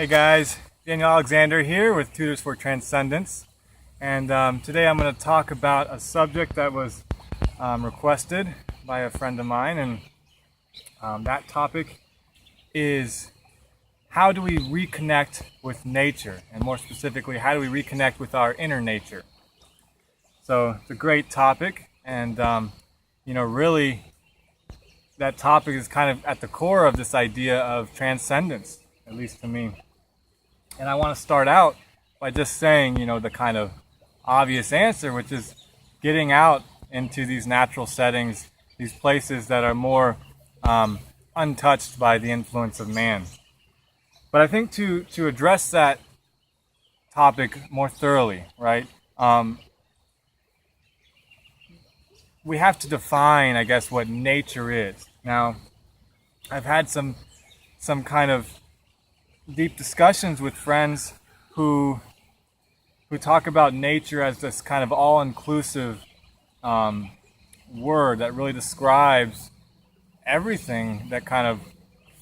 Hey guys, Daniel Alexander here with Tutors for Transcendence, and today I'm going to talk about a subject that was requested by a friend of mine, and that topic is how do we reconnect with nature, and more specifically, how do we reconnect with our inner nature? So it's a great topic, and really that topic is kind of at the core of this idea of transcendence, at least to me. And I want to start out by just saying, the kind of obvious answer, which is getting out into these natural settings, these places that are more untouched by the influence of man. But I think to address that topic more thoroughly, right, we have to define, I guess, what nature is. Now, I've had some kind of deep discussions with friends who talk about nature as this kind of all-inclusive word that really describes everything that kind of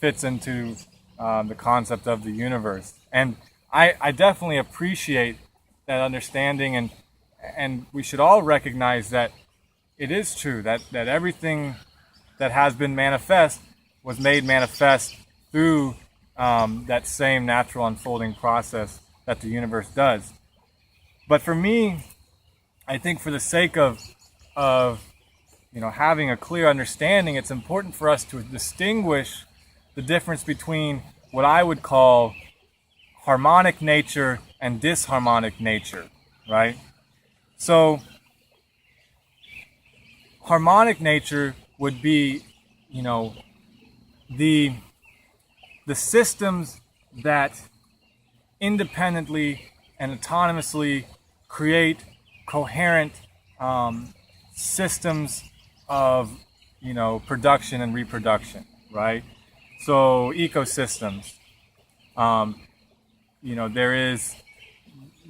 fits into the concept of the universe. And I definitely appreciate that understanding, and we should all recognize that it is true that everything that has been manifest was made manifest through that same natural unfolding process that the universe does. But for me, I think for the sake of having a clear understanding, it's important for us to distinguish the difference between what I would call harmonic nature and disharmonic nature, right? So harmonic nature would be, the systems that independently and autonomously create coherent systems of, production and reproduction, right? So ecosystems, there is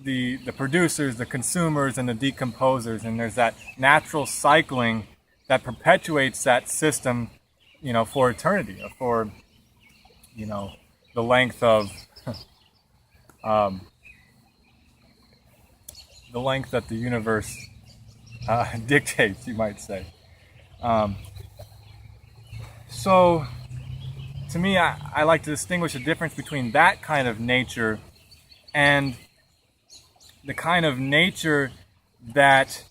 the producers, the consumers, and the decomposers, and there's that natural cycling that perpetuates that system, for eternity, or for the length of the length that the universe dictates, you might say. So to me, I like to distinguish the difference between that kind of nature and the kind of nature that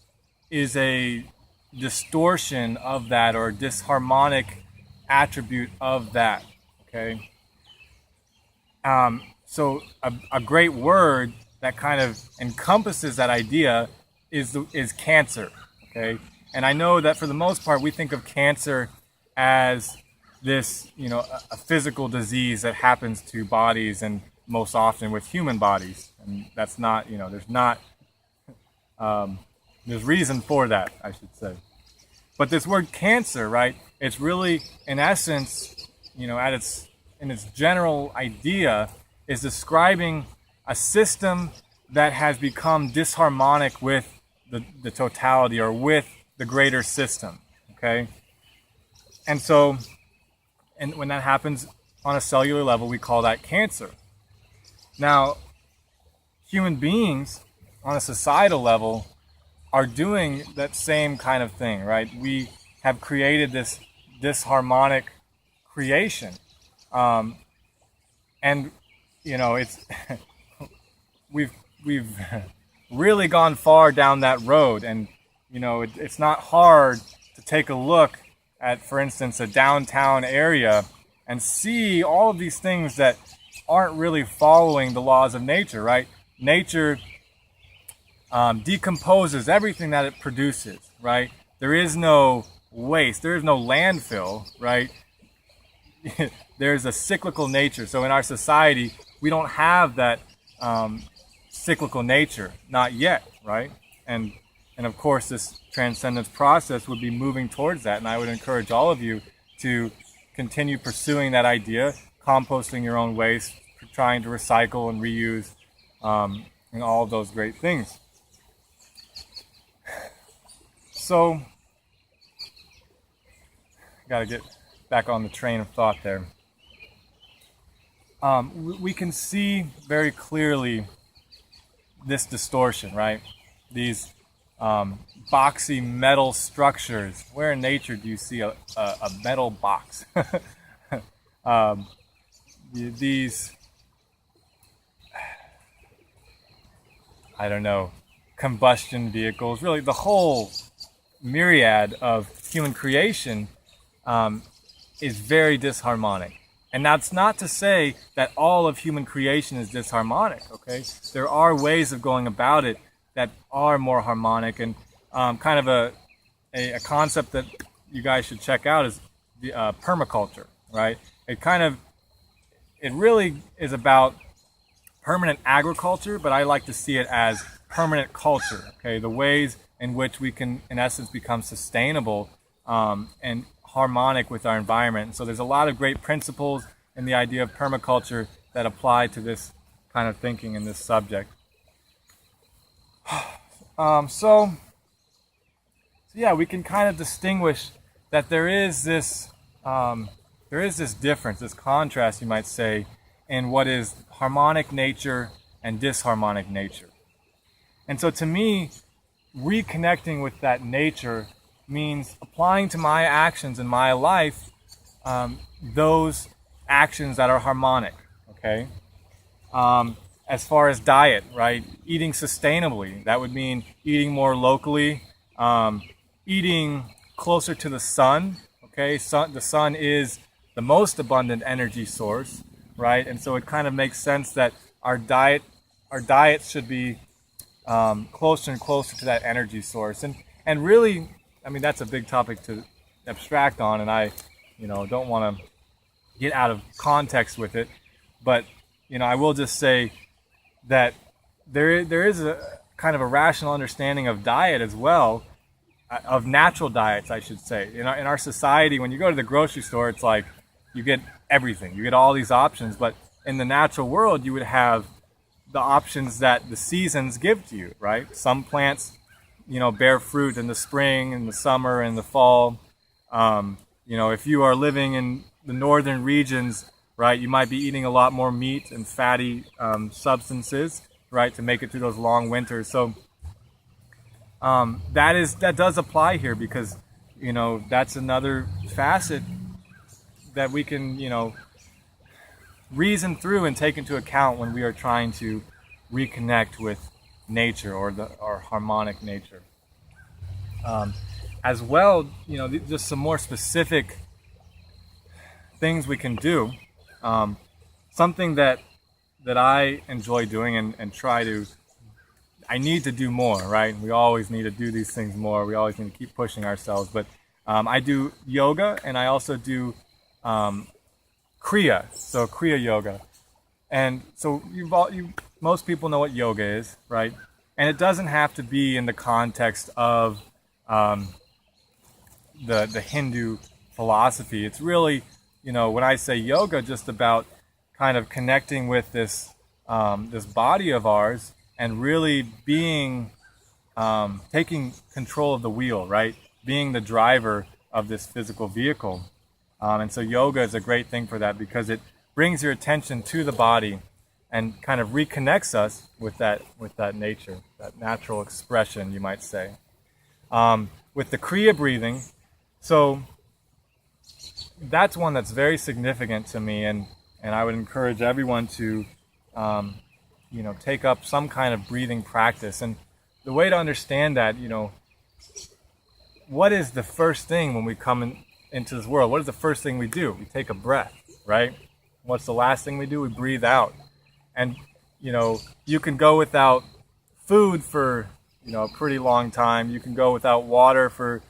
is a distortion of that, or a disharmonic attribute of that. Okay. So a great word that kind of encompasses that idea is cancer. Okay. And I know that for the most part we think of cancer as this, a physical disease that happens to bodies, and most often with human bodies. And that's not, there's reason for that, I should say. But this word cancer, right, it's really, in essence, in its general idea, is describing a system that has become disharmonic with the totality, or with the greater system, okay? And so, and when that happens on a cellular level, we call that cancer. Now, human beings on a societal level are doing that same kind of thing, right? We have created this disharmonic creation. And it's we've really gone far down that road, and it's not hard to take a look at, for instance, a downtown area and see all of these things that aren't really following the laws of nature, right? Nature decomposes everything that it produces, right? There is no waste, there is no landfill, right? There's a cyclical nature. So in our society, we don't have that cyclical nature, not yet, right? And of course, this transcendence process would be moving towards that. And I would encourage all of you to continue pursuing that idea, composting your own waste, trying to recycle and reuse, and all of those great things. So, got to get back on the train of thought there. we can see very clearly this distortion, right? These boxy metal structures. Where in nature do you see a metal box? These, I don't know, combustion vehicles, really the whole myriad of human creation is very disharmonic. And that's not to say that all of human creation is disharmonic, okay? There are ways of going about it that are more harmonic, and kind of a concept that you guys should check out is the permaculture, right? It really is about permanent agriculture, but I like to see it as permanent culture, okay? The ways in which we can, in essence, become sustainable and harmonic with our environment. So there's a lot of great principles in the idea of permaculture that apply to this kind of thinking in this subject. So yeah, we can kind of distinguish that there is this difference, this contrast, you might say, in what is harmonic nature and disharmonic nature. And so to me, reconnecting with that nature means applying to my actions in my life those actions that are harmonic, okay? As far as diet, right? Eating sustainably, that would mean eating more locally, eating closer to the sun, okay? The sun is the most abundant energy source, right? And so it kind of makes sense that our diet should be closer and closer to that energy source. And really, I mean, that's a big topic to abstract on, and I, don't want to get out of context with it. But, I will just say that there is a kind of a rational understanding of diet as well, of natural diets, I should say. In our society, when you go to the grocery store, it's like you get everything. You get all these options. But in the natural world, you would have the options that the seasons give to you, right? Some plants, bear fruit in the spring, in the summer, in the fall. If you are living in the northern regions, right, you might be eating a lot more meat and fatty substances, right, to make it through those long winters. So that does apply here, because that's another facet that we can reason through and take into account when we are trying to reconnect with nature or harmonic nature. As well, just some more specific things we can do. Something that I enjoy doing and I need to do more, right? We always need to do these things more. We always need to keep pushing ourselves. But I do yoga, and I also do Kriya, so Kriya yoga. And so most people know what yoga is, right? And it doesn't have to be in the context of the Hindu philosophy. It's really, when I say yoga, just about kind of connecting with this body of ours and really being taking control of the wheel, right? Being the driver of this physical vehicle. And so yoga is a great thing for that, because it brings your attention to the body and kind of reconnects us with that nature, that natural expression, you might say. With the Kriya breathing, so that's one that's very significant to me, and I would encourage everyone to take up some kind of breathing practice. And the way to understand that, what is the first thing when we come into this world? What is the first thing we do? We take a breath, right? What's the last thing we do? We breathe out. And, you can go without food for, a pretty long time. You can go without water for,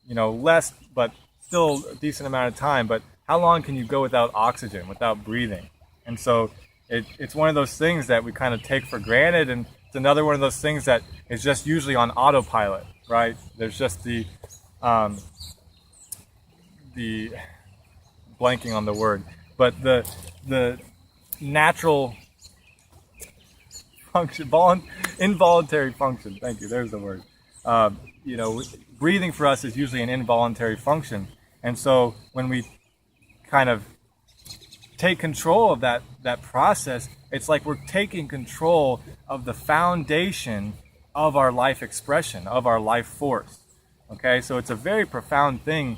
less, but still a decent amount of time. But how long can you go without oxygen, without breathing? And so it's one of those things that we kind of take for granted, and it's another one of those things that is just usually on autopilot, right? There's just the blanking on the word, but the natural function, involuntary function. Thank you. There's the word. Breathing for us is usually an involuntary function, and so when we kind of take control of that process, it's like we're taking control of the foundation of our life expression, of our life force. Okay, so it's a very profound thing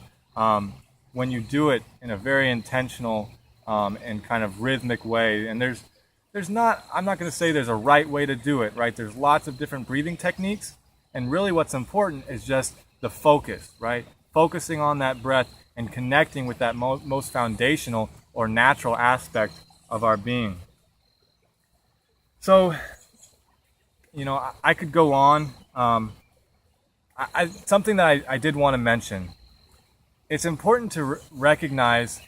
when you do it in a very intentional and kind of rhythmic way. And there's not, I'm not going to say there's a right way to do it, right? There's lots of different breathing techniques, and really what's important is just the focus, right? Focusing on that breath and connecting with that most foundational or natural aspect of our being. So, you know, I could go on. Something that I did want to mention. It's important to recognize,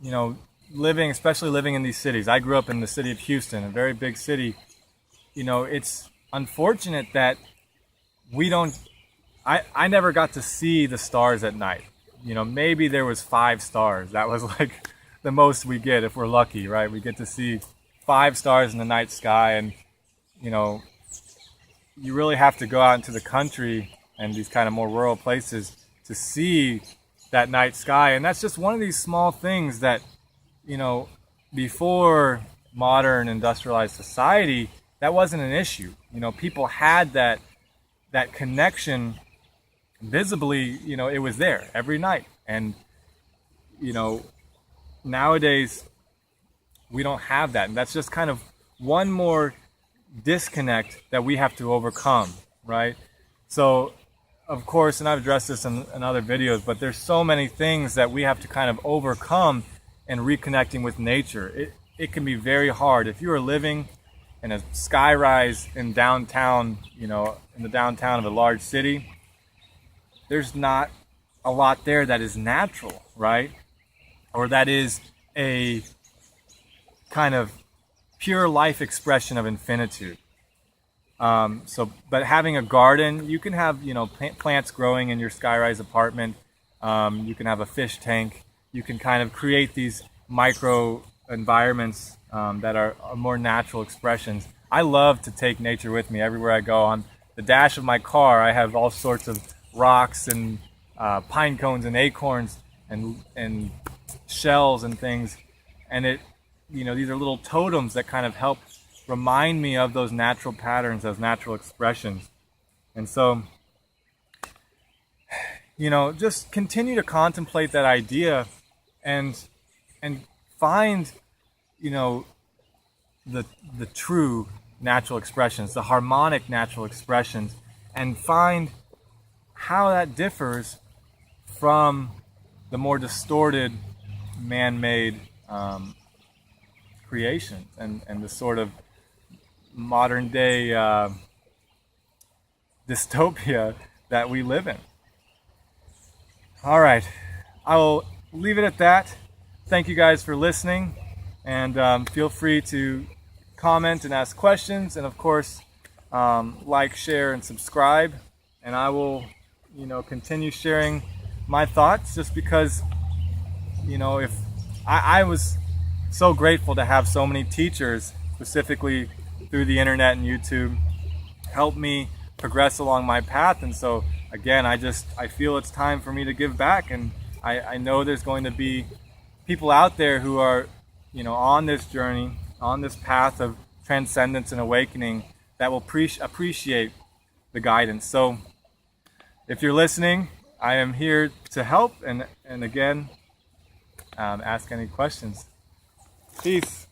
you know, especially living in these cities. I grew up in the city of Houston, a very big city. You know, it's unfortunate that I never got to see the stars at night. You know, maybe there was 5 stars. That was like the most we get if we're lucky, right? We get to see 5 stars in the night sky, and, you know, you really have to go out into the country and these kind of more rural places to see that night sky. And that's just one of these small things that, you know, before modern industrialized society, that wasn't an issue. You know, people had that connection visibly. You know, it was there every night. And, you know, nowadays we don't have that. And that's just kind of one more disconnect that we have to overcome, right? So, of course, and I've addressed this in other videos, but there's so many things that we have to kind of overcome in reconnecting with nature. It can be very hard. If you are living in a skyrise in downtown, you know, in the downtown of a large city, there's not a lot there that is natural, right? Or that is a kind of pure life expression of infinitude. But having a garden, you can have, you know, plants growing in your skyrise apartment. You can have a fish tank. You can kind of create these micro environments that are more natural expressions. I love to take nature with me everywhere I go. On the dash of my car, I have all sorts of rocks and pine cones and acorns and shells and things. And it, you know, these are little totems that kind of help remind me of those natural patterns, those natural expressions. And so, you know, just continue to contemplate that idea and find, you know, the true natural expressions, the harmonic natural expressions, and find how that differs from the more distorted man-made creations and the sort of modern day dystopia that we live in. All right, I will leave it at that. Thank you guys for listening, and feel free to comment and ask questions, and of course like, share, and subscribe. And I will, you know, continue sharing my thoughts, just because, you know, if I was so grateful to have so many teachers, specifically through the internet and YouTube, help me progress along my path. And so again, I feel it's time for me to give back, and I know there's going to be people out there who are, you know, on this journey, on this path of transcendence and awakening, that will appreciate the guidance. So if you're listening, I am here to help, and again, ask any questions. Peace.